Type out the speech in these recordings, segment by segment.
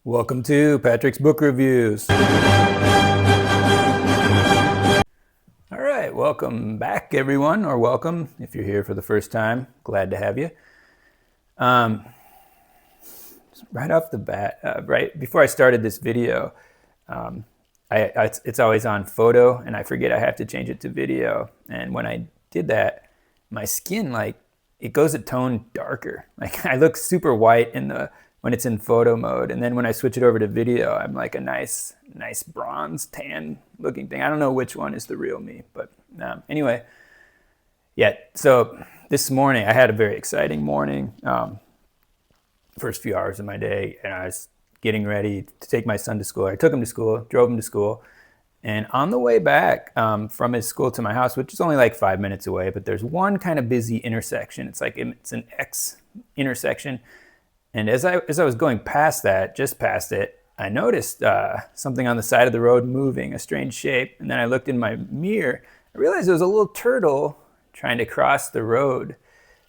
Welcome to Patrick's Book Reviews. All right, welcome back, everyone, or welcome if you're here for the first time. Glad to have you. Right off the bat, right before I started this video, it's always on photo, and I forget I have to change it to video. And when I did that, my skin, it goes a tone darker. Like I look super white when it's in photo mode, and then when I switch it over to video, I'm like a nice bronze tan looking thing. I don't know which one is the real me, but anyway, yeah. So this morning I had a very exciting morning. First few hours of my day, and I was getting ready to take my son to school. I took him to school, drove him to school, and on the way back from his school to my house, which is only like 5 minutes away, but there's one kind of busy intersection. It's an X intersection. And as I was going past that, just past it, I noticed something on the side of the road moving, a strange shape. And then I looked in my mirror. I realized it was a little turtle trying to cross the road.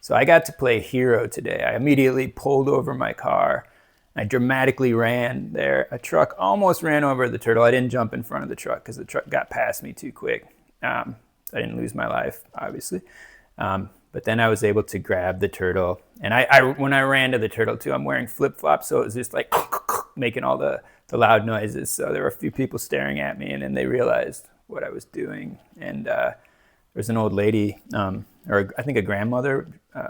So I got to play hero today. I immediately pulled over my car. I dramatically ran there. A truck almost ran over the turtle. I didn't jump in front of the truck because the truck got past me too quick. I didn't lose my life, obviously. But then I was able to grab the turtle. And when I ran to the turtle too, I'm wearing flip-flops, so it was just like making all the loud noises. So there were a few people staring at me, and then they realized what I was doing. And there was an old lady, or I think a grandmother.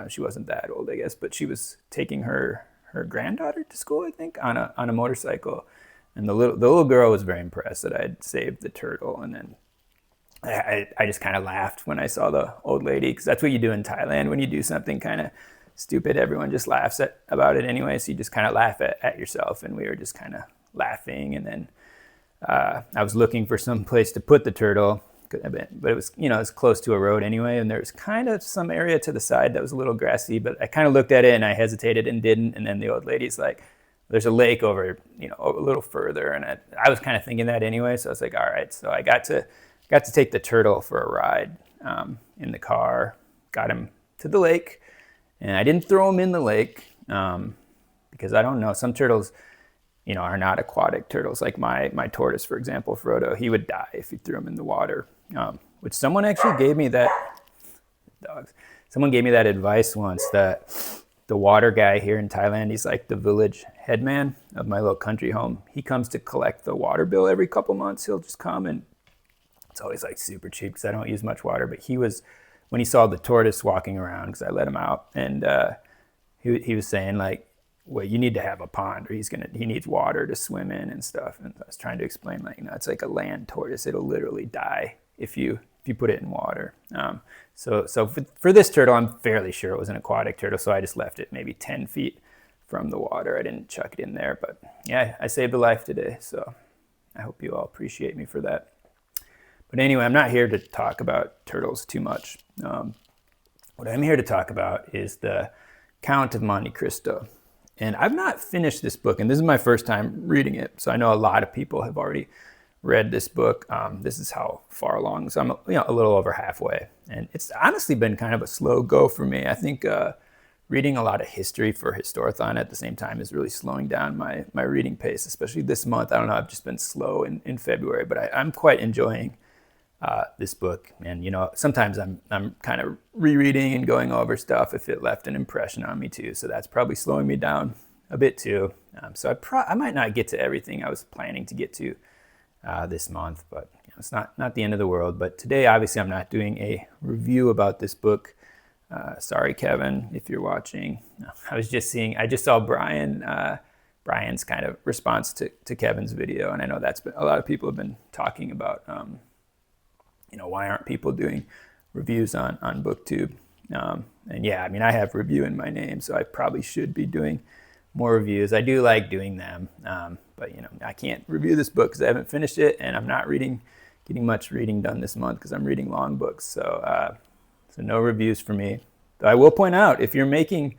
She wasn't that old, I guess, but she was taking her granddaughter to school, I think, on a motorcycle. And the little girl was very impressed that I had saved the turtle. And then I just kind of laughed when I saw the old lady, because that's what you do in Thailand. When you do something kind of stupid, everyone just laughs about it anyway. So you just kind of laugh at yourself. And we were just kind of laughing. And then I was looking for some place to put the turtle, but it was, it's close to a road anyway. And there's kind of some area to the side that was a little grassy, but I kind of looked at it and I hesitated and didn't. And then the old lady's like, there's a lake over, a little further. And I was kind of thinking that anyway. So I was like, all right. So I got to take the turtle for a ride in the car, got him to the lake, and I didn't throw him in the lake because I don't know. Some turtles, are not aquatic turtles. Like my tortoise, for example, Frodo, he would die if you threw him in the water, which someone actually gave me someone gave me that advice once, that the water guy here in Thailand, he's like the village headman of my little country home. He comes to collect the water bill every couple months. He'll just come, and it's always like super cheap because I don't use much water. But when he saw the tortoise walking around, because I let him out, and he was saying like, well, you need to have a pond, or he needs water to swim in and stuff. And I was trying to explain, like, it's like a land tortoise. It'll literally die if you put it in water. So for this turtle, I'm fairly sure it was an aquatic turtle. So I just left it maybe 10 feet from the water. I didn't chuck it in there, but yeah, I saved a life today. So I hope you all appreciate me for that. But anyway, I'm not here to talk about turtles too much. What I'm here to talk about is the Count of Monte Cristo. And I've not finished this book, and this is my first time reading it. So I know a lot of people have already read this book. This is how far along. So I'm a little over halfway. And it's honestly been kind of a slow go for me. I think reading a lot of history for Historathon at the same time is really slowing down my reading pace, especially this month. I don't know, I've just been slow in February, but I'm quite enjoying this book. And sometimes I'm kind of rereading and going over stuff if it left an impression on me too, so that's probably slowing me down a bit too. So I might not get to everything I was planning to get to this month, but it's not the end of the world. But today, obviously, I'm not doing a review about this book. Sorry, Kevin, if you're watching. I just saw Brian's kind of response to Kevin's video, and I know a lot of people have been talking about why aren't people doing reviews on BookTube? And yeah, I have review in my name, so I probably should be doing more reviews. I do like doing them, but I can't review this book because I haven't finished it, and I'm not getting much reading done this month because I'm reading long books. So no reviews for me. Though I will point out, if you're making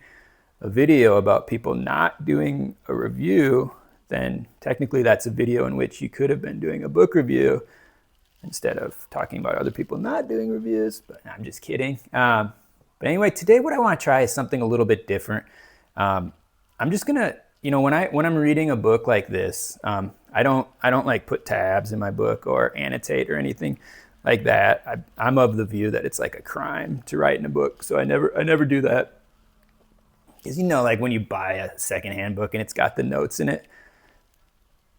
a video about people not doing a review, then technically that's a video in which you could have been doing a book review instead of talking about other people not doing reviews. But I'm just kidding. But anyway, today what I want to try is something a little bit different. I'm just going to when I'm reading a book like this, I don't like put tabs in my book or annotate or anything like that. I'm of the view that it's like a crime to write in a book, so I never do that. Because like when you buy a secondhand book and it's got the notes in it,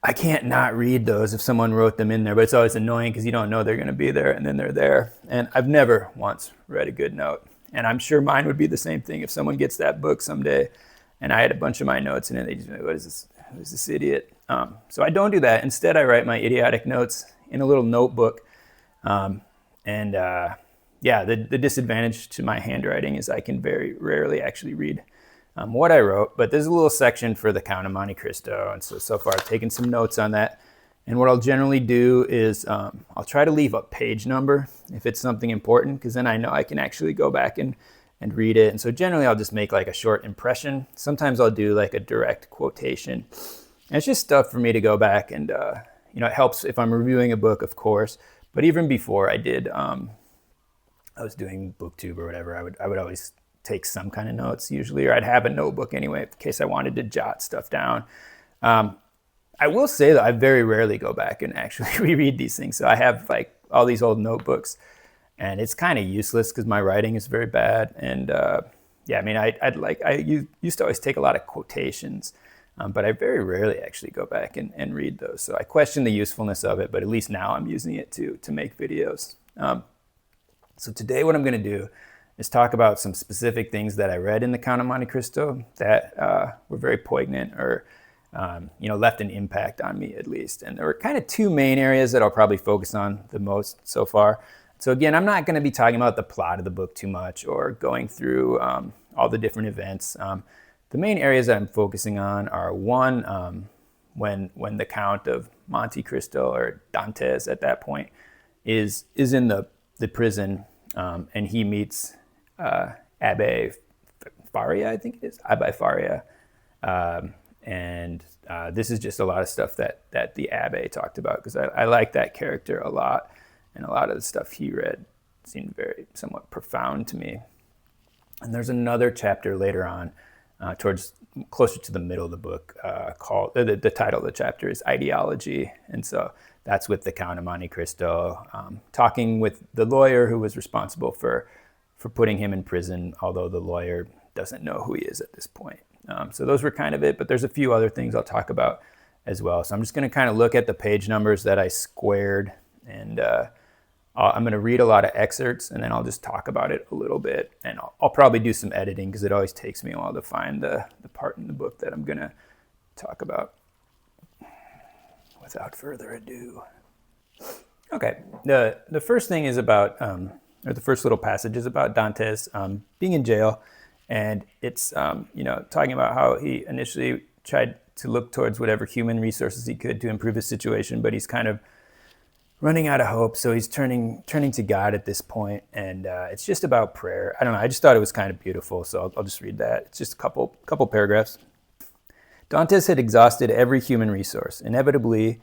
I can't not read those if someone wrote them in there, but it's always annoying because you don't know they're going to be there, and then they're there. And I've never once read a good note. And I'm sure mine would be the same thing if someone gets that book someday and I had a bunch of my notes in it. They just be like, what is this? Who's this idiot? So I don't do that. Instead, I write my idiotic notes in a little notebook. The disadvantage to my handwriting is I can very rarely actually read what I wrote, but there's a little section for the Count of Monte Cristo, and so far I've taken some notes on that. And what I'll generally do is I'll try to leave a page number if it's something important, because then I know I can actually go back and read it. And so generally I'll just make like a short impression. Sometimes I'll do like a direct quotation. And it's just stuff for me to go back and, it helps if I'm reviewing a book, of course. But even before I did, I was doing BookTube or whatever, I would always take some kind of notes usually, or I'd have a notebook anyway in case I wanted to jot stuff down. I will say that I very rarely go back and actually reread these things. So I have like all these old notebooks, and it's kind of useless because my writing is very bad. And I used to always take a lot of quotations, but I very rarely actually go back and read those. So I question the usefulness of it, but at least now I'm using it to make videos. So today what I'm going to do is talk about some specific things that I read in the Count of Monte Cristo that were very poignant or left an impact on me at least. And there were kind of two main areas that I'll probably focus on the most so far. So again, I'm not going to be talking about the plot of the book too much or going through all the different events. The main areas that I'm focusing on are one, when the Count of Monte Cristo, or Dantes at that point, is in the prison, and he meets Abbe Faria, I think it is, Abbe Faria. This is just a lot of stuff that the Abbe talked about, because I like that character a lot, and a lot of the stuff he read seemed very somewhat profound to me. And there's another chapter later on, towards closer to the middle of the book, called the title of the chapter is Ideology, and so that's with the Count of Monte Cristo, talking with the lawyer who was responsible for putting him in prison, although the lawyer doesn't know who he is at this point. So those were kind of it, but there's a few other things I'll talk about as well. So I'm just going to kind of look at the page numbers that I squared, and I'm going to read a lot of excerpts, and then I'll just talk about it a little bit. And I'll probably do some editing, because it always takes me a while to find the part in the book that I'm going to talk about. Without further ado. Okay, the first thing is about, or the first little passage is about Dantes being in jail. And it's, talking about how he initially tried to look towards whatever human resources he could to improve his situation, but he's kind of running out of hope. So he's turning to God at this point. And it's just about prayer. I don't know. I just thought it was kind of beautiful. So I'll just read that. It's just a couple paragraphs. Dantes had exhausted every human resource. Inevitably,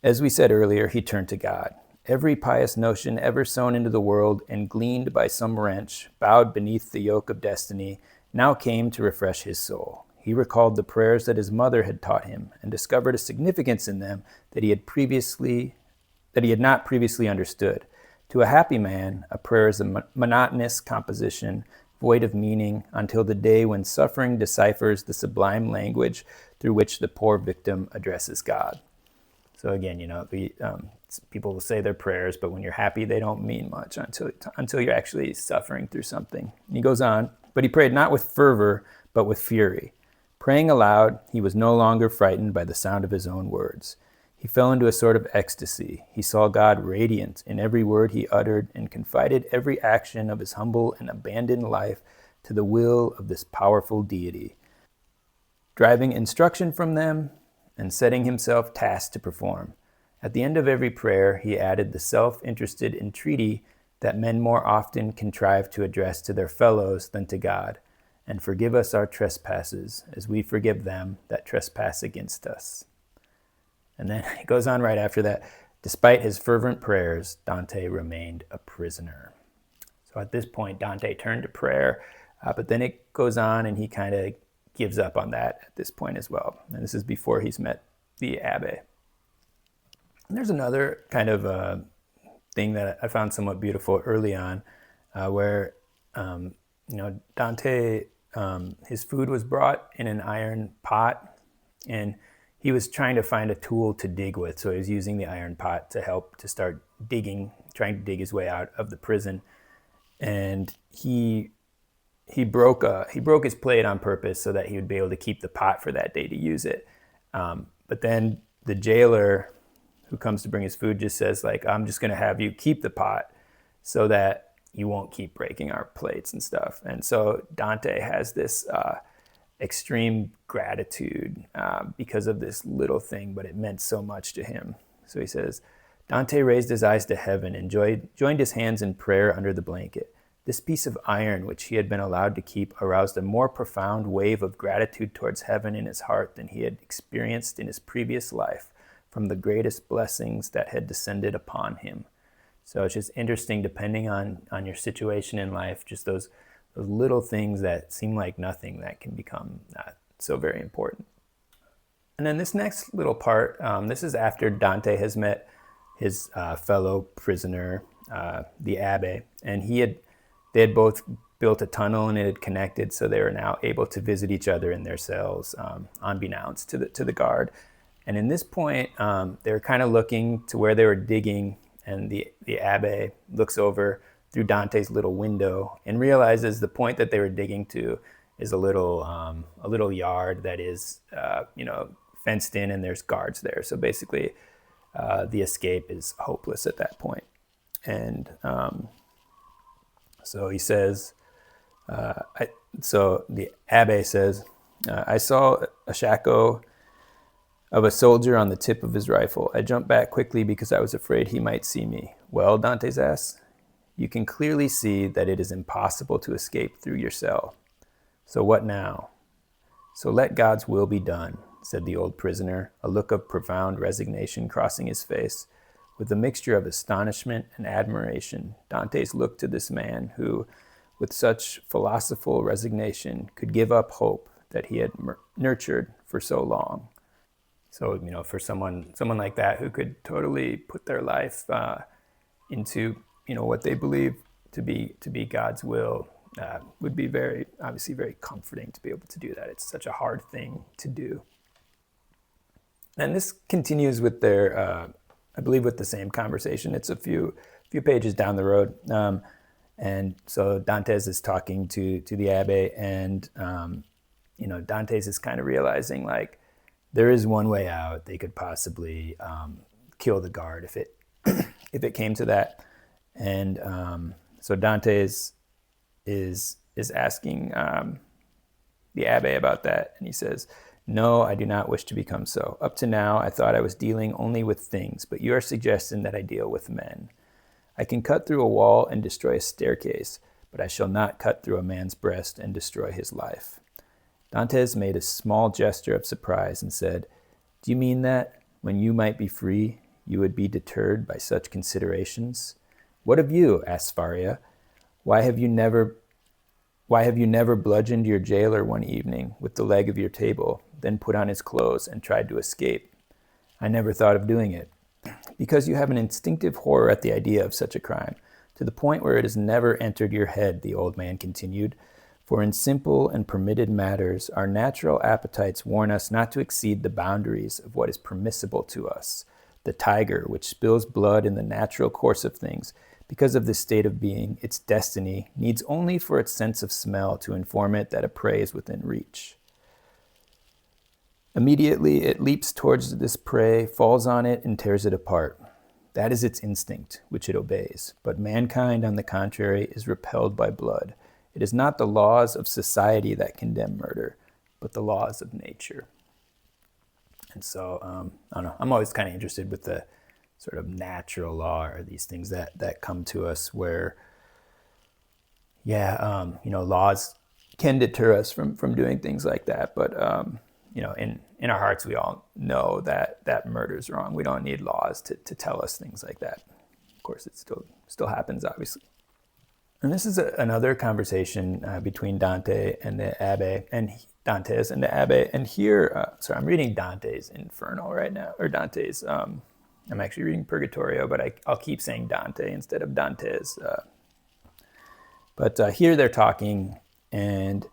as we said earlier, he turned to God. Every pious notion ever sown into the world and gleaned by some wrench, bowed beneath the yoke of destiny, now came to refresh his soul. He recalled the prayers that his mother had taught him and discovered a significance in them that he had not previously understood. To a happy man, a prayer is a monotonous composition, void of meaning, until the day when suffering deciphers the sublime language through which the poor victim addresses God. So again, people will say their prayers, but when you're happy, they don't mean much until you're actually suffering through something. And he goes on, but he prayed not with fervor, but with fury. Praying aloud, he was no longer frightened by the sound of his own words. He fell into a sort of ecstasy. He saw God radiant in every word he uttered and confided every action of his humble and abandoned life to the will of this powerful deity, driving instruction from them and setting himself tasks to perform. At the end of every prayer, he added the self-interested entreaty that men more often contrive to address to their fellows than to God, and forgive us our trespasses as we forgive them that trespass against us. And then it goes on right after that. Despite his fervent prayers, Dante remained a prisoner. So at this point, Dante turned to prayer, but then it goes on and he kind of gives up on that at this point as well. And this is before he's met the Abbe. And there's another kind of thing that I found somewhat beautiful early on, where Dante, his food was brought in an iron pot, and he was trying to find a tool to dig with. So he was using the iron pot to help to start digging, trying to dig his way out of the prison. And he broke his plate on purpose so that he would be able to keep the pot for that day to use it. But then the jailer who comes to bring his food just says, like, I'm just going to have you keep the pot so that you won't keep breaking our plates and stuff. And so Dante has this extreme gratitude because of this little thing, but it meant so much to him. So he says, Dante raised his eyes to heaven and joined his hands in prayer under the blanket. This piece of iron, which he had been allowed to keep, aroused a more profound wave of gratitude towards heaven in his heart than he had experienced in his previous life from the greatest blessings that had descended upon him. So it's just interesting, depending on your situation in life, just those little things that seem like nothing that can become so very important. And then this next little part, this is after Dante has met his fellow prisoner, the Abbe, and they had both built a tunnel and it had connected, so they were now able to visit each other in their cells, unbeknownst to the guard. And in this point, they were kind of looking to where they were digging, and the Abbe looks over through Dante's little window and realizes the point that they were digging to is a little yard that is fenced in, and there's guards there. So basically, the escape is hopeless at that point. And so he says, so the Abbe says, I saw a shako of a soldier on the tip of his rifle. I jumped back quickly because I was afraid he might see me. Well, Dante's asked, you can clearly see that it is impossible to escape through your cell. So what now? So let God's will be done, said the old prisoner, a look of profound resignation crossing his face. With a mixture of astonishment and admiration, Dante's looked to this man who, with such philosophical resignation, could give up hope that he had nurtured for so long. So, for someone like that who could totally put their life into, what they believe to be God's will, would be obviously very comforting to be able to do that. It's such a hard thing to do. And this continues with their, I believe, with the same conversation. It's a few pages down the road. And so Dantes is talking to the Abbe, and, Dantes is kind of realizing, like, there is one way out. They could possibly kill the guard if it came to that. And so Dantes is asking the Abbe about that, and he says, no, I do not wish to become so. Up to now, I thought I was dealing only with things, but you are suggesting that I deal with men. I can cut through a wall and destroy a staircase, but I shall not cut through a man's breast and destroy his life. Dantes made a small gesture of surprise and said, do you mean that, when you might be free, you would be deterred by such considerations? What of you? Asked Faria. Why have you never bludgeoned your jailer one evening with the leg of your table, then put on his clothes and tried to escape? I never thought of doing it. Because you have an instinctive horror at the idea of such a crime, to the point where it has never entered your head, the old man continued. For in simple and permitted matters, our natural appetites warn us not to exceed the boundaries of what is permissible to us. The tiger, which spills blood in the natural course of things, because of this state of being, its destiny, needs only for its sense of smell to inform it that a prey is within reach. Immediately it leaps towards this prey, falls on it, and tears it apart. That is its instinct, which it obeys. But mankind, on the contrary, is repelled by blood. It is not the laws of society that condemn murder, but the laws of nature. And so, I don't know, I'm always kind of interested with the sort of natural law, or these things that come to us where, laws can deter us from doing things like that. But, in our hearts, we all know that murder is wrong. We don't need laws to tell us things like that. Of course, it still happens, obviously. And this is another conversation between Dante and the Abbe. And Dante's and the Abbé. And here, sorry, I'm reading Dante's Inferno right now, or Dante's. I'm actually reading Purgatorio, but I'll keep saying Dante instead of Dante's. But here they're talking, and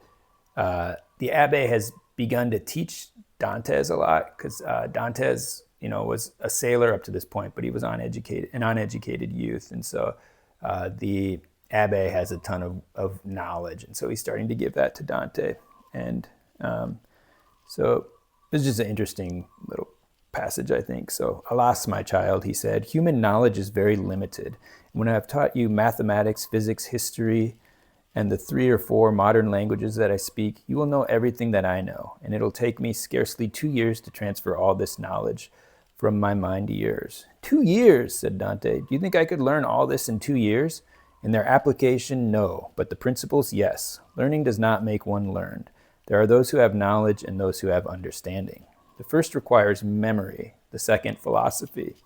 the Abbé has begun to teach Dantes a lot, because Dantes, was a sailor up to this point, but he was an uneducated youth, and so the Abbé has a ton of knowledge, and so he's starting to give that to Dante. And so this is just an interesting little passage, I think. So, "Alas, my child," he said, "human knowledge is very limited. When I have taught you mathematics, physics, history, and the 3 or 4 modern languages that I speak, you will know everything that I know, and it'll take me scarcely 2 years to transfer all this knowledge from my mind to yours." 2 years, said Dante. "Do you think I could learn all this in 2 years? In their application, no, but the principles, yes. Learning does not make one learned. There are those who have knowledge and those who have understanding. The first requires memory, the second philosophy.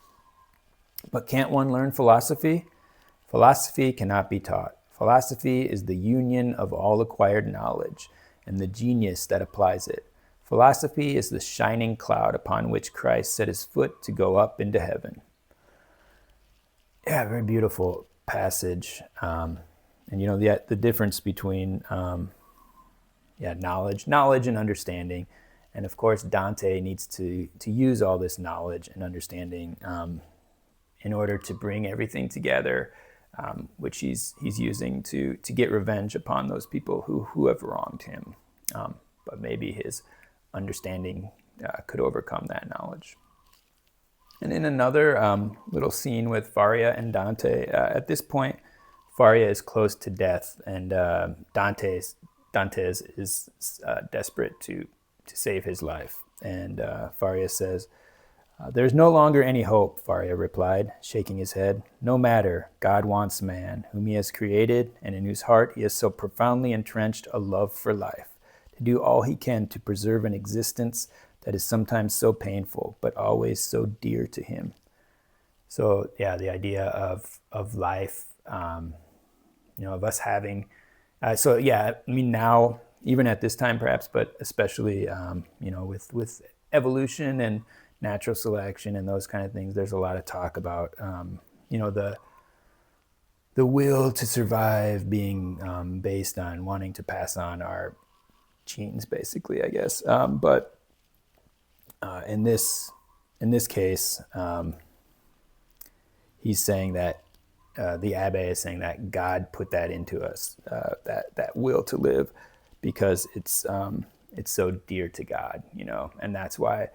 But can't one learn philosophy? Philosophy cannot be taught. Philosophy is the union of all acquired knowledge and the genius that applies it. Philosophy is the shining cloud upon which Christ set his foot to go up into heaven." Yeah, very beautiful passage. And the difference between knowledge and understanding. And of course, Dante needs to use all this knowledge and understanding in order to bring everything together, which he's using to get revenge upon those people who have wronged him. But maybe his understanding could overcome that knowledge. And in another little scene with Faria and Dante, at this point, Faria is close to death, and Dantes is desperate to save his life. And Faria says, "There's no longer any hope," Faria replied, shaking his head. "No matter, God wants man, whom he has created, and in whose heart he has so profoundly entrenched a love for life, to do all he can to preserve an existence that is sometimes so painful, but always so dear to him." So yeah, the idea of life, of us having, now, even at this time perhaps, but especially, with evolution and natural selection and those kind of things, there's a lot of talk about, the will to survive being based on wanting to pass on our genes, basically, I guess. But in this case, he's saying that the Abbé is saying that God put that into us, that will to live, because it's so dear to God, and that's why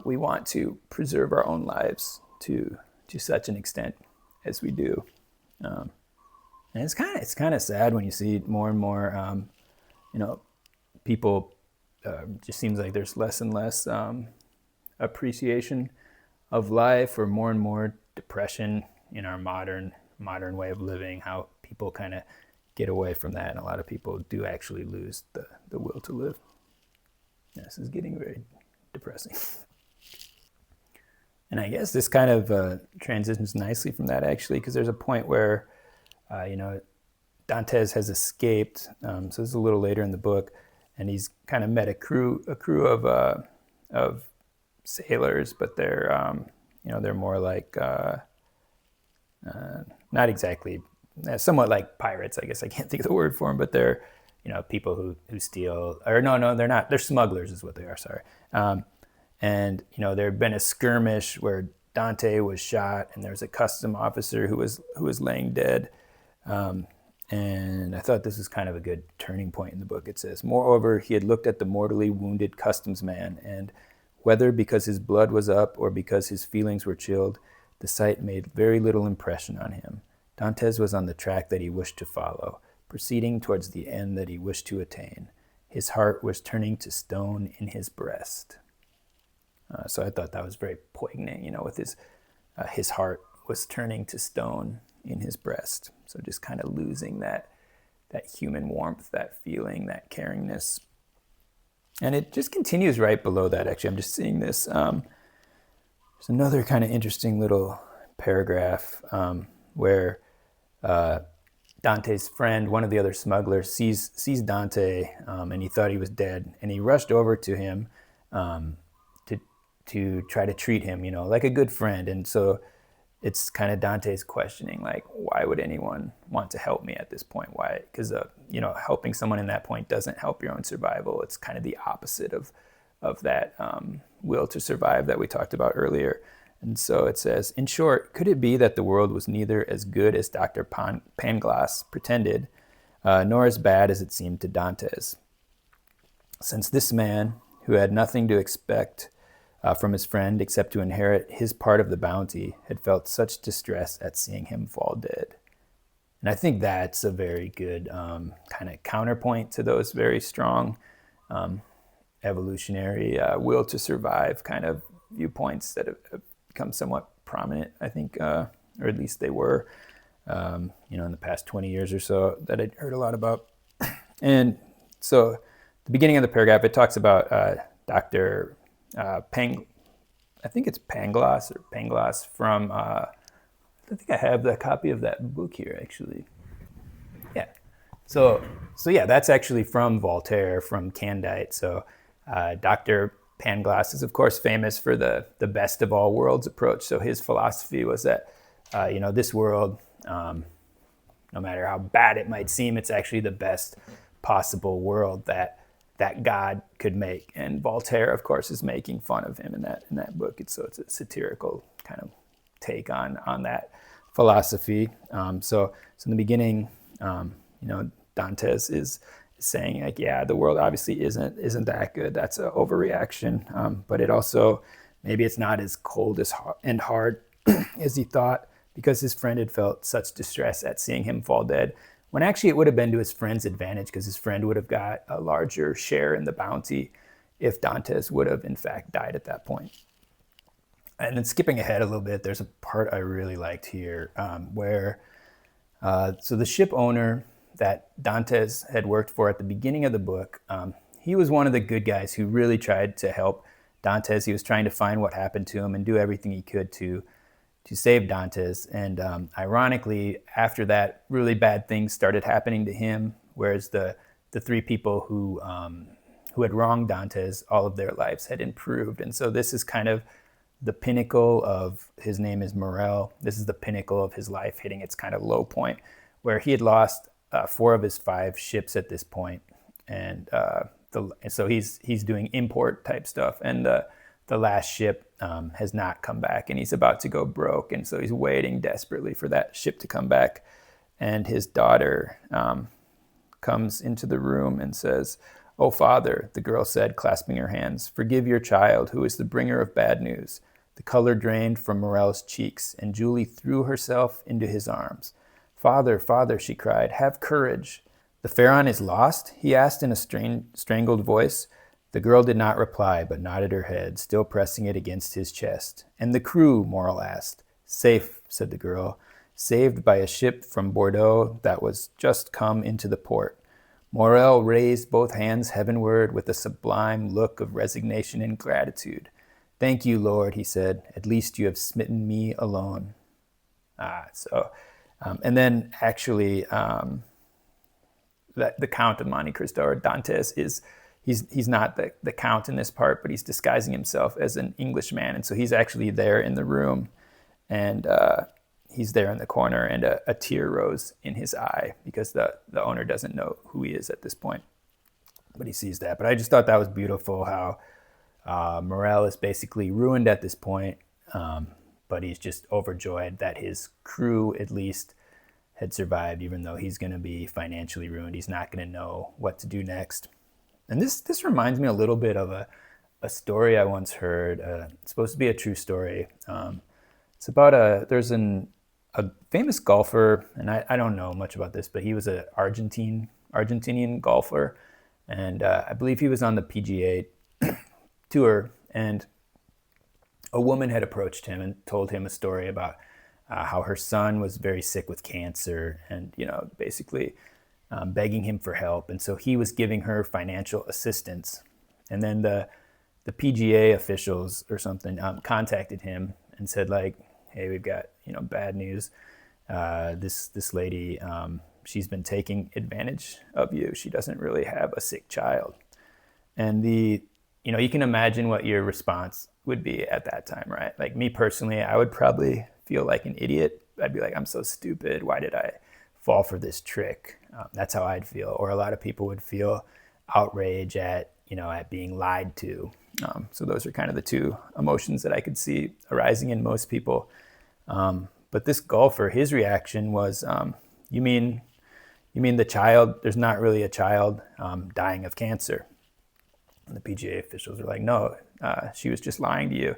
we want to preserve our own lives to such an extent as we do. And it's kind of sad when you see more and more, people. Just seems like there's less and less appreciation of life, or more and more depression in our modern way of living. How people kind of get away from that, and a lot of people do actually lose the will to live. This is getting very depressing. And I guess this kind of transitions nicely from that, actually, because there's a point where, Dantes has escaped. So this is a little later in the book, and he's kind of met a crew of sailors, but they're they're more like not exactly, somewhat like pirates, I guess. I can't think of the word for them, but they're people who steal, or no, they're not. They're smugglers, is what they are. Sorry. And there had been a skirmish where Dante was shot, and there was a custom officer who was laying dead. And I thought this was kind of a good turning point in the book. It says, "Moreover, he had looked at the mortally wounded customs man, and whether because his blood was up or because his feelings were chilled, the sight made very little impression on him. Dantes was on the track that he wished to follow, proceeding towards the end that he wished to attain. His heart was turning to stone in his breast." So I thought that was very poignant, with his heart was turning to stone in his breast. So just kind of losing that human warmth, that feeling, that caringness. And it just continues right below that, actually. I'm just seeing this. There's another kind of interesting little paragraph where Dante's friend, one of the other smugglers, sees Dante, and he thought he was dead, and he rushed over to him um, to try to treat him, like a good friend. And so it's kind of Dante's questioning, like, why would anyone want to help me at this point? Why? Because helping someone in that point doesn't help your own survival. It's kind of the opposite of that will to survive that we talked about earlier. And so it says, in short, could it be that the world was neither as good as Dr. Pangloss pretended, nor as bad as it seemed to Dantes? Since this man, who had nothing to expect from his friend except to inherit his part of the bounty, had felt such distress at seeing him fall dead. And I think that's a very good kind of counterpoint to those very strong evolutionary will to survive kind of viewpoints that have become somewhat prominent, I think, or at least they were, in the past 20 years or so, that I'd heard a lot about. And so the beginning of the paragraph, it talks about Dr. I think it's Pangloss or Pangloss from, I think I have the copy of that book here, actually. Yeah. So yeah, that's actually from Voltaire, from Candide. So Dr. Pangloss is, of course, famous for the best of all worlds approach. So his philosophy was that, this world, no matter how bad it might seem, it's actually the best possible world that God could make. And Voltaire, of course, is making fun of him in that book. It's a satirical kind of take on that philosophy. So in the beginning, Dantes is saying, like, yeah, the world obviously isn't that good. That's an overreaction. But it also, maybe it's not as cold and hard as he thought, because his friend had felt such distress at seeing him fall dead, when actually it would have been to his friend's advantage, because his friend would have got a larger share in the bounty if Dantes would have in fact died at that point. And then skipping ahead a little bit, there's a part I really liked here where so the ship owner that Dantes had worked for at the beginning of the book, he was one of the good guys who really tried to help Dantes. He was trying to find what happened to him and do everything he could to save Dantes. And ironically, after that, really bad things started happening to him, whereas the three people who had wronged Dantes, all of their lives had improved. And so this is kind of the pinnacle of, his name is Morel. This is the pinnacle of his life hitting its kind of low point, where he had lost 4 of his 5 ships at this point. And so he's doing import type stuff. And the last ship has not come back, and he's about to go broke. And so he's waiting desperately for that ship to come back. And his daughter comes into the room and says, "Oh, Father," the girl said, clasping her hands, "forgive your child, who is the bringer of bad news." The color drained from Morel's cheeks, and Julie threw herself into his arms. "Father, Father," she cried, "have courage." "The Pharaon is lost?" he asked in a strangled voice. The girl did not reply, but nodded her head, still pressing it against his chest. "And the crew?" Morel asked. "Safe," said the girl, "saved by a ship from Bordeaux that was just come into the port." Morel raised both hands heavenward with a sublime look of resignation and gratitude. "Thank you, Lord," he said. "At least you have smitten me alone." And then actually, the Count of Monte Cristo, or Dantes, he's not the count in this part, but he's disguising himself as an Englishman, and so he's actually there in the room, and he's there in the corner, and a tear rose in his eye because the owner doesn't know who he is at this point, but he sees that. But I just thought that was beautiful, how Morel is basically ruined at this point, but he's just overjoyed that his crew at least had survived, even though he's going to be financially ruined. He's not going to know what to do next. And this reminds me a little bit of a story I once heard. It's supposed to be a true story. It's about there's a famous golfer, and I don't know much about this, but he was an Argentinian golfer, and I believe he was on the PGA tour, and a woman had approached him and told him a story about how her son was very sick with cancer, and basically begging him for help. And so he was giving her financial assistance. And then the PGA officials or something contacted him and said, like, "Hey, we've got bad news. This lady she's been taking advantage of you. She doesn't really have a sick child. And you can imagine what your response would be at that time, right? Like me personally, I would probably feel like an idiot. I'd be like, I'm so stupid. Why did I fall for this trick? That's how I'd feel. Or a lot of people would feel outrage at being lied to. So those are kind of the two emotions that I could see arising in most people. But this golfer, his reaction was, you mean the child, there's not really a child dying of cancer? And the PGA officials were like, no, she was just lying to you.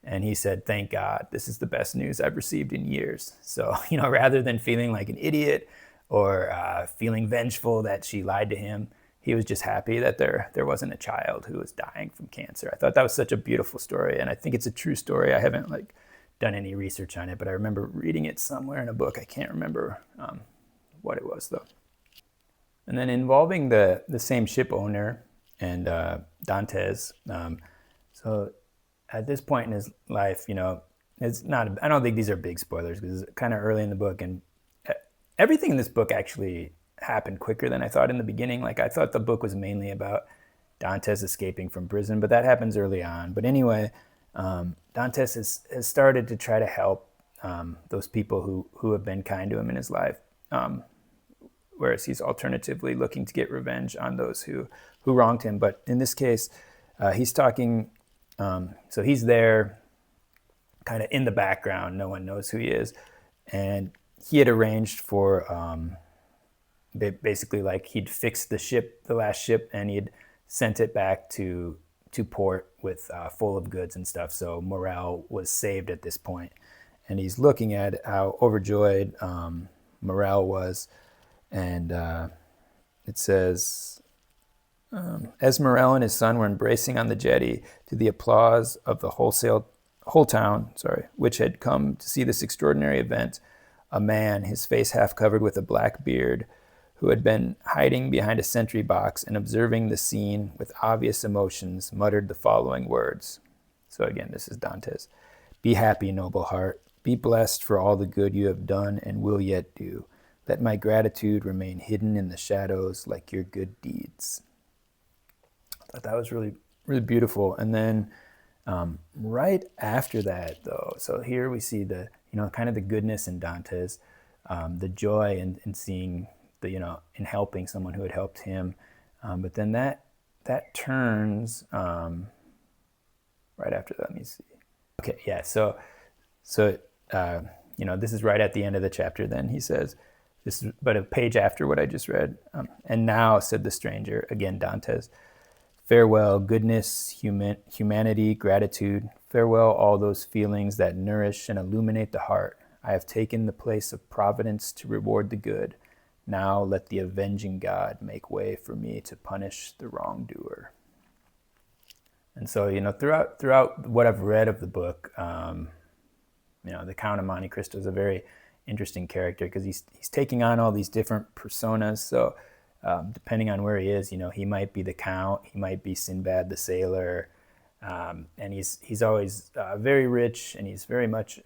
And he said, thank God, this is the best news I've received in years. So, rather than feeling like an idiot or feeling vengeful that she lied to him, he was just happy that there wasn't a child who was dying from cancer. I thought that was such a beautiful story. And I think it's a true story. I haven't done any research on it, but I remember reading it somewhere in a book. I can't remember what it was though. And then involving the same ship owner and Dantes. So at this point in his life, it's not, I don't think these are big spoilers because it's kind of early in the book, and everything in this book actually happened quicker than I thought in the beginning. I thought the book was mainly about Dantes escaping from prison, but that happens early on. But anyway, Dantes has started to try to help those people who have been kind to him in his life, whereas he's alternatively looking to get revenge on those who wronged him. But in this case, he's talking, so he's there kind of in the background. No one knows who he is. And he had arranged for basically he'd fixed the last ship, and he'd sent it back to port with full of goods and stuff. So morale was saved at this point. And he's looking at how overjoyed morale was. And it says, as Morel and his son were embracing on the jetty to the applause of the whole town, which had come to see this extraordinary event, a man, his face half covered with a black beard, who had been hiding behind a sentry box and observing the scene with obvious emotions, muttered the following words. So again, this is Dantes. Be happy, noble heart. Be blessed for all the good you have done and will yet do. Let my gratitude remain hidden in the shadows like your good deeds. I thought that was really, really beautiful. And then right after that, though, so here we see the, kind of the goodness in Dantes, the joy in seeing in helping someone who had helped him. But then that turns right after that. Let me see. Okay, yeah. So this is right at the end of the chapter. Then he says, this is but a page after what I just read. And now, said the stranger, again Dantes, farewell, goodness, humanity, gratitude. Farewell, all those feelings that nourish and illuminate the heart. I have taken the place of providence to reward the good. Now let the avenging God make way for me to punish the wrongdoer. And so, throughout what I've read of the book, the Count of Monte Cristo is a very interesting character because he's taking on all these different personas. So depending on where he is, he might be the Count, he might be Sinbad the sailor, and he's always very rich, and he's very much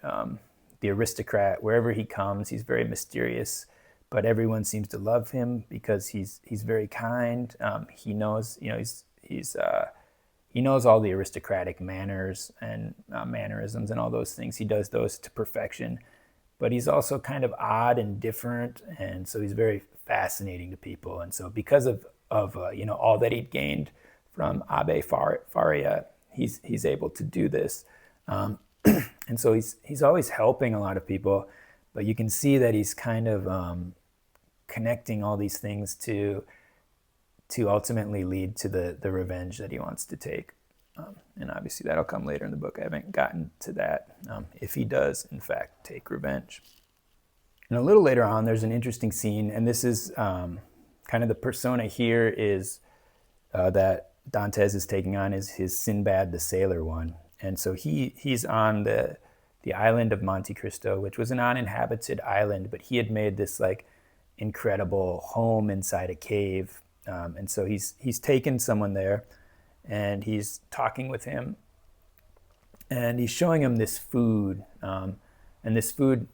the aristocrat. Wherever he comes, he's very mysterious, but everyone seems to love him because he's very kind. He knows, he knows all the aristocratic manners and mannerisms and all those things. He does those to perfection, but he's also kind of odd and different, and so he's very fascinating to people. And so because of all that he'd gained from Abbe Faria, he's able to do this, and so he's always helping a lot of people. But you can see that he's kind of connecting all these things to ultimately lead to the revenge that he wants to take. And obviously that'll come later in the book. I haven't gotten to that, if he does, in fact, take revenge. And a little later on, there's an interesting scene, and this is kind of the persona here is that Dantes is taking on is his Sinbad the sailor one. And so he's on the island of Monte Cristo, which was an uninhabited island, but he had made this incredible home inside a cave. And so he's taken someone there, and he's talking with him, and he's showing him this food. And this food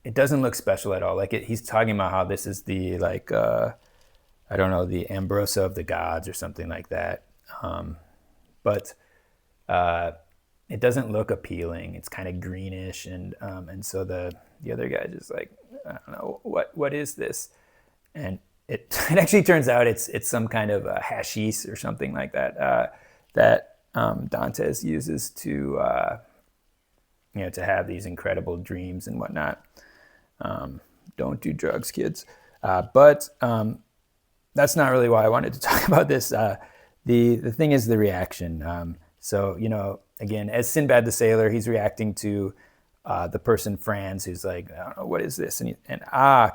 it doesn't look special at all. Like he's talking about how this is the like I don't know, the ambrosia of the gods or something like that. But it doesn't look appealing. It's kind of greenish, and so the other guy just like, I don't know, what is this? And it actually turns out it's some kind of hashish or something like that that Dantes uses to to have these incredible dreams and whatnot. Don't do drugs, kids. But that's not really why I wanted to talk about this. The thing is the reaction. So, again, as Sinbad the Sailor, he's reacting to the person Franz, who's like, I don't know, what is this? And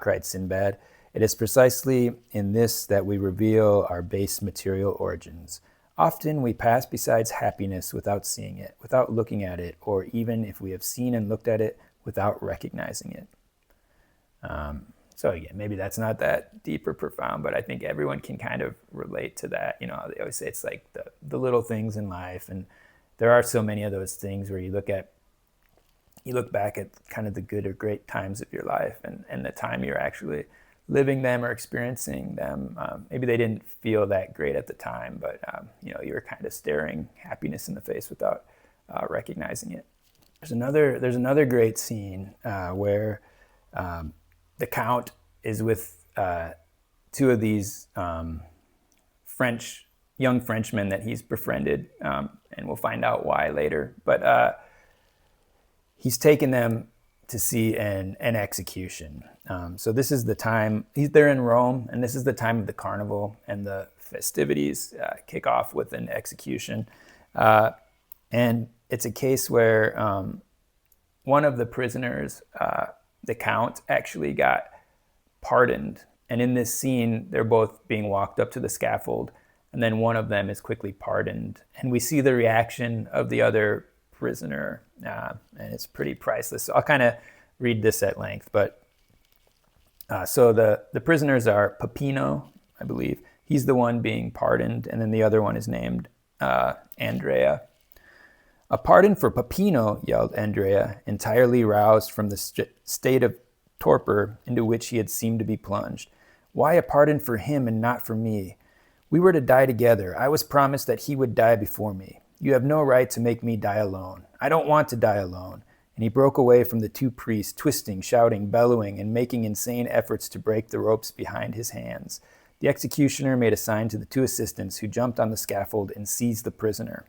cried Sinbad, it is precisely in this that we reveal our base material origins. Often we pass beside happiness without seeing it, without looking at it, or even if we have seen and looked at it, without recognizing it. So again, maybe that's not that deep or profound, but I think everyone can kind of relate to that. They always say it's like the little things in life, and there are so many of those things where you look back at kind of the good or great times of your life, and the time you're actually living them or experiencing them. Maybe they didn't feel that great at the time, but you were kind of staring happiness in the face without recognizing it. There's another great scene where the Count is with two of these young Frenchmen that he's befriended, and we'll find out why later. But he's taken them to see an execution. So this is the time, they're in Rome, and this is the time of the carnival, and the festivities kick off with an execution. And it's a case where one of the prisoners, the Count, actually got pardoned. And in this scene, they're both being walked up to the scaffold, and then one of them is quickly pardoned. And we see the reaction of the other prisoner, and it's pretty priceless. So I'll kind of read this at length. But so the prisoners are Peppino, I believe. He's the one being pardoned, and then the other one is named Andrea. A pardon for Peppino, yelled Andrea, entirely roused from the state of torpor into which he had seemed to be plunged. Why a pardon for him and not for me? We were to die together. I was promised that he would die before me. You have no right to make me die alone. I don't want to die alone. And he broke away from the two priests, twisting, shouting, bellowing, and making insane efforts to break the ropes behind his hands. The executioner made a sign to the two assistants, who jumped on the scaffold and seized the prisoner.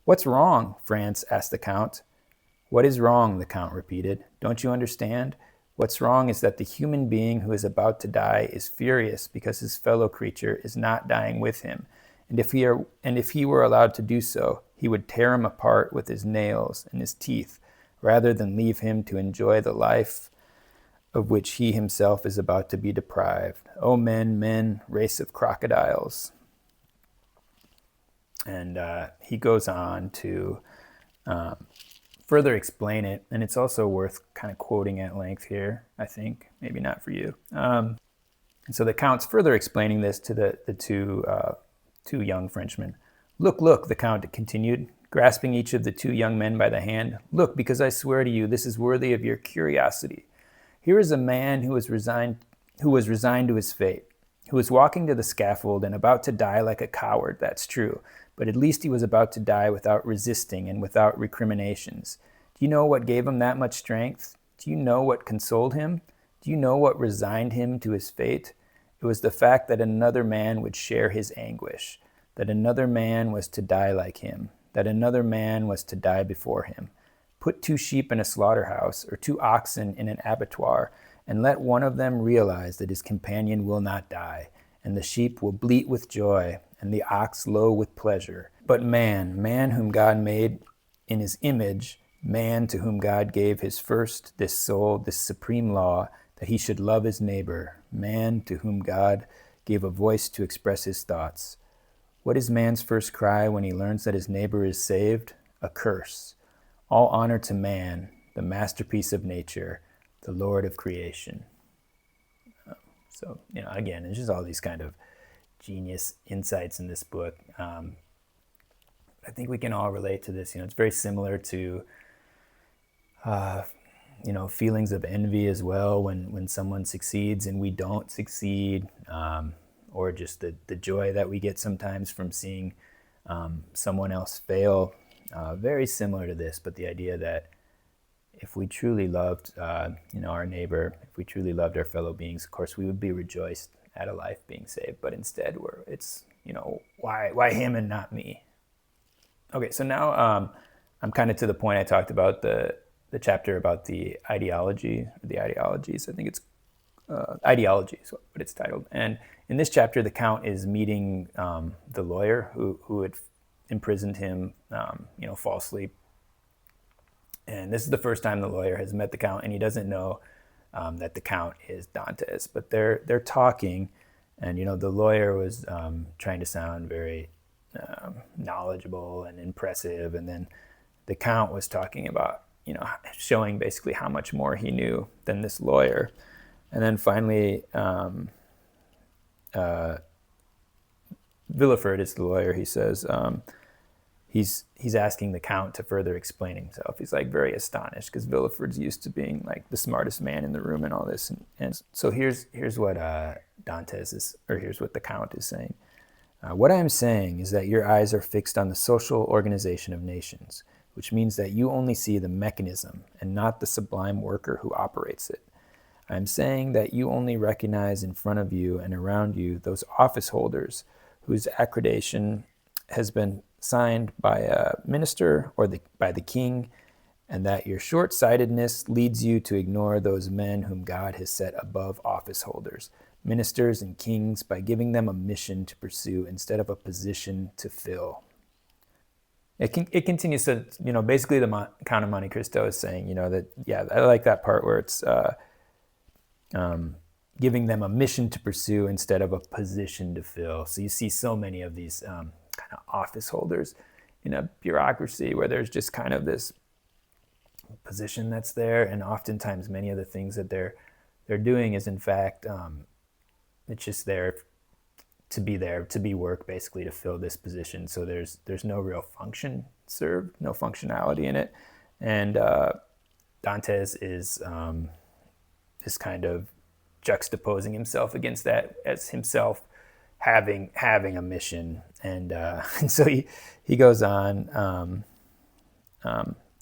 What's wrong? Franz asked the Count. What is wrong? The Count repeated. Don't you understand? What's wrong is that the human being who is about to die is furious because his fellow creature is not dying with him. And if he were allowed to do so, he would tear him apart with his nails and his teeth, rather than leave him to enjoy the life of which he himself is about to be deprived. O men, race of crocodiles. And he goes on to further explain it, and it's also worth kind of quoting at length here, I think. Maybe not for you. And so the Count's further explaining this to the two young Frenchmen. Look, the Count continued, grasping each of the two young men by the hand. Look, because I swear to you, this is worthy of your curiosity. Here is a man who was resigned to his fate, who was walking to the scaffold and about to die like a coward, that's true, but at least he was about to die without resisting and without recriminations. Do you know what gave him that much strength? Do you know what consoled him? Do you know what resigned him to his fate? It was the fact that another man would share his anguish, that another man was to die like him, that another man was to die before him. Put 2 sheep in a slaughterhouse or 2 oxen in an abattoir, and let one of them realize that his companion will not die, and the sheep will bleat with joy, and the ox low with pleasure. But man whom God made in his image, man to whom God gave his first, this soul, this supreme law, that he should love his neighbor, man to whom God gave a voice to express his thoughts. What is man's first cry when he learns that his neighbor is saved? A curse. All honor to man, the masterpiece of nature, the Lord of creation. So, again, it's just all these kind of genius insights in this book. I think we can all relate to this. It's very similar to feelings of envy as well when someone succeeds and we don't succeed, or just the joy that we get sometimes from seeing someone else fail. Very similar to this, but the idea that if we truly loved our neighbor, if we truly loved our fellow beings, of course we would be rejoiced at a life being saved, but instead it's why him and not me? Okay, so now I'm kind of to the point. I talked about the chapter about the ideologies. I think it's ideology is what it's titled. And in this chapter, the Count is meeting the lawyer who had imprisoned him, falsely. And this is the first time the lawyer has met the Count, and he doesn't know that the Count is Dantes. But they're talking, and the lawyer was trying to sound very knowledgeable and impressive, and then the Count was talking about showing basically how much more he knew than this lawyer. And then finally, Villefort is the lawyer. He says he's asking the Count to further explain himself. He's like very astonished because Villefort's used to being like the smartest man in the room and all this. And so here's what here's what the Count is saying. What I am saying is that your eyes are fixed on the social organization of nations, which means that you only see the mechanism and not the sublime worker who operates it. I am saying that you only recognize in front of you and around you those office holders whose accreditation has been signed by a minister or by the king, and that your short-sightedness leads you to ignore those men whom God has set above office holders, ministers and kings, by giving them a mission to pursue instead of a position to fill. It continues to, basically the Count of Monte Cristo is saying, that, I like that part where it's giving them a mission to pursue instead of a position to fill. So you see so many of these kind of office holders in a bureaucracy where there's just kind of this position that's there, and oftentimes many of the things that they're doing is in fact it's just there to be work, basically to fill this position. So there's no real function served, no functionality in it. And Dantes is kind of juxtaposing himself against that as himself having a mission. And so he goes on.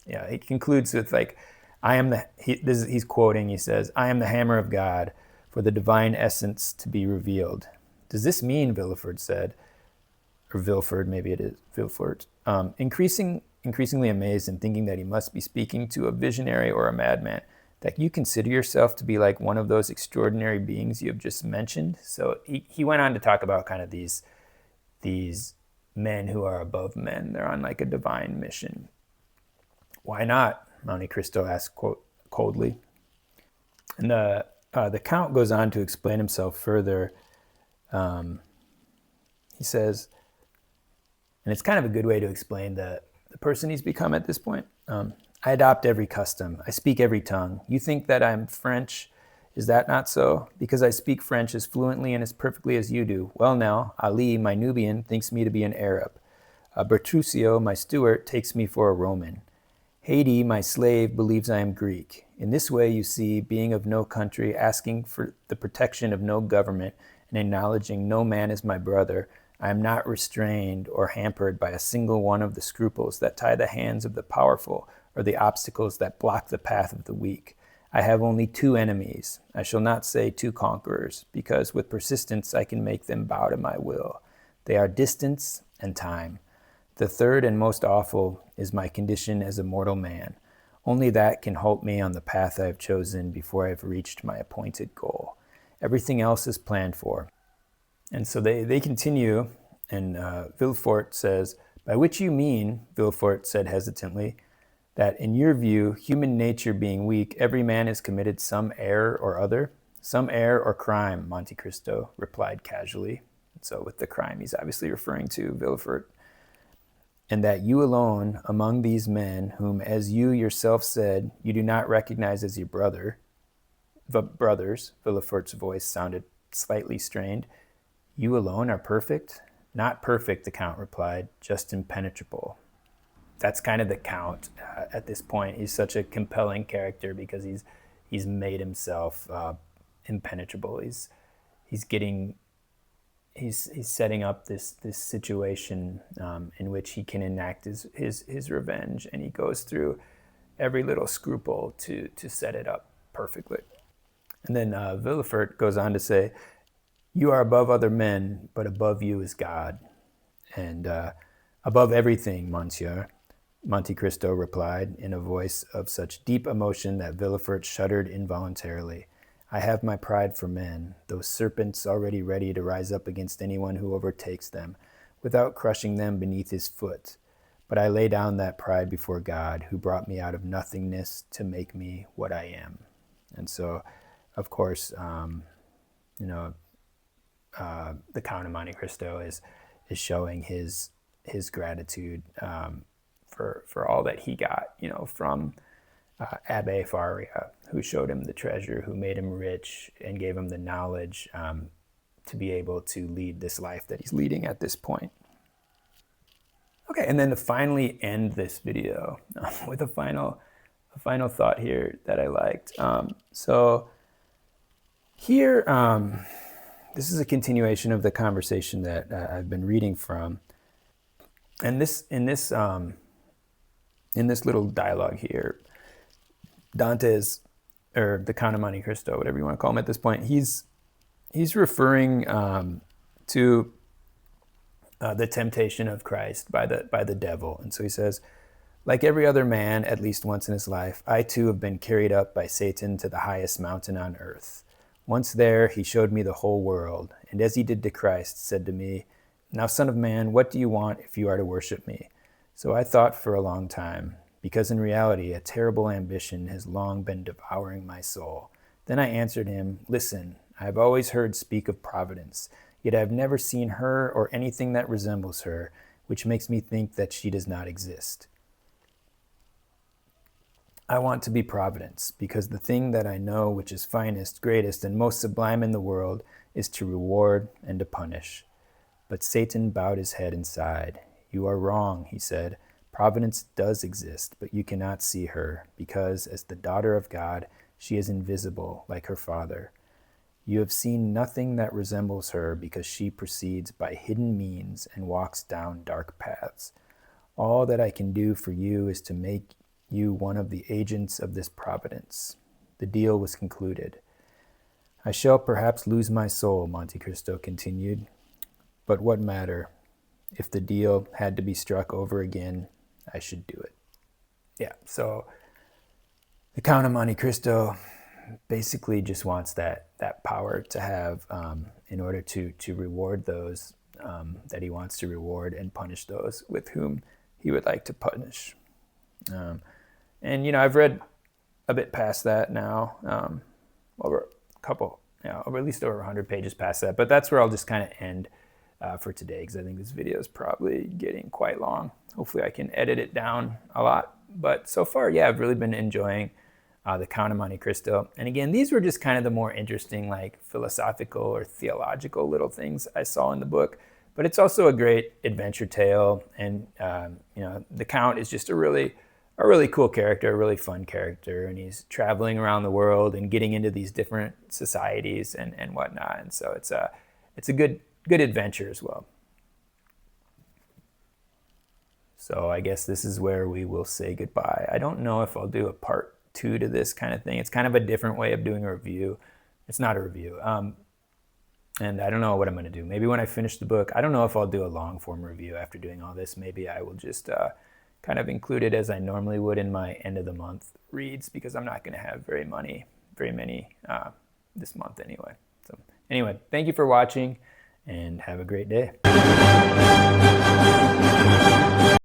He concludes with like, he's quoting, he says, "I am the hammer of God for the divine essence to be revealed." Does this mean, Villefort said, or Villefort, maybe it is Villefort, increasingly amazed and thinking that he must be speaking to a visionary or a madman, that you consider yourself to be like one of those extraordinary beings you have just mentioned? So he went on to talk about kind of these men who are above men. They're on like a divine mission. Why not? Monte Cristo asked coldly. And the Count goes on to explain himself further. He says, and it's kind of a good way to explain the person he's become at this point. I adopt every custom. I speak every tongue. You think that I'm French. Is that not so? Because I speak French as fluently and as perfectly as you do. Well now, Ali, my Nubian, thinks me to be an Arab. Bertuccio, my steward, takes me for a Roman. Haiti, my slave, believes I am Greek. In this way, you see, being of no country, asking for the protection of no government, and acknowledging no man as my brother, I am not restrained or hampered by a single one of the scruples that tie the hands of the powerful or the obstacles that block the path of the weak. I have only two enemies. I shall not say two conquerors, because with persistence I can make them bow to my will. They are distance and time. The third and most awful is my condition as a mortal man. Only that can halt me on the path I have chosen before I have reached my appointed goal. Everything else is planned for. And so they continue, and Villefort says, by which you mean, Villefort said hesitantly, that in your view, human nature being weak, every man has committed some error or other? Some error or crime, Monte Cristo replied casually. And so with the crime, he's obviously referring to Villefort. And that you alone among these men, whom as you yourself said, you do not recognize as your brothers, Villefort's voice sounded slightly strained, you alone are perfect? Not perfect, the Count replied, just impenetrable. that's kind of the Count at this point. He's such a compelling character because he's made himself impenetrable. He's setting up this situation in which he can enact his revenge, and he goes through every little scruple to set it up perfectly. And then Villefort goes on to say, "You are above other men, but above you is God. And above everything, monsieur," Monte Cristo replied in a voice of such deep emotion that Villefort shuddered involuntarily. "I have my pride for men, those serpents already ready to rise up against anyone who overtakes them, without crushing them beneath his foot. But I lay down that pride before God, who brought me out of nothingness to make me what I am." And so, of course, the Count of Monte Cristo is showing his gratitude for all that he got, from Abbe Faria, who showed him the treasure, who made him rich and gave him the knowledge to be able to lead this life that he's leading at this point. Okay, and then to finally end this video with a final thought here that I liked. So here, this is a continuation of the conversation that I've been reading from, and in this little dialogue here, Dante's, or the Count of Monte Cristo, whatever you want to call him at this point, he's referring to the temptation of Christ by the devil. And so he says, "Like every other man, at least once in his life, I too have been carried up by Satan to the highest mountain on earth. Once there, he showed me the whole world, and as he did to Christ, said to me, 'Now, son of man, what do you want if you are to worship me?' So I thought for a long time, because in reality a terrible ambition has long been devouring my soul. Then I answered him, 'Listen, I have always heard speak of providence, yet I have never seen her or anything that resembles her, which makes me think that she does not exist. I want to be providence, because the thing that I know which is finest, greatest, and most sublime in the world is to reward and to punish.' But Satan bowed his head and sighed. 'You are wrong,' he said. 'Providence does exist, but you cannot see her, because as the daughter of God, she is invisible like her Father. You have seen nothing that resembles her, because she proceeds by hidden means and walks down dark paths. All that I can do for you is to make you one of the agents of this providence.' The deal was concluded. 'I shall perhaps lose my soul,' Monte Cristo continued, 'but what matter? If the deal had to be struck over again, I should do it.'" Yeah, so the Count of Monte Cristo basically just wants that power to have in order to reward those that he wants to reward and punish those with whom he would like to punish. And I've read a bit past that now, over a couple, over at least over 100 pages past that. But that's where I'll just kind of end for today, because I think this video is probably getting quite long. Hopefully I can edit it down a lot. But so far, yeah, I've really been enjoying the Count of Monte Cristo. And again, these were just kind of the more interesting, like philosophical or theological little things I saw in the book. But it's also a great adventure tale. And, the Count is just a really cool character, a really fun character. And he's traveling around the world and getting into these different societies and whatnot. And so it's a good adventure as well. So I guess this is where we will say goodbye. I don't know if I'll do a part 2 to this kind of thing. It's kind of a different way of doing a review. It's not a review. And I don't know what I'm going to do. Maybe when I finish the book, I don't know if I'll do a long form review after doing all this. Maybe I will just kind of include it as I normally would in my end of the month reads, because I'm not going to have very many this month anyway. So anyway, thank you for watching and have a great day.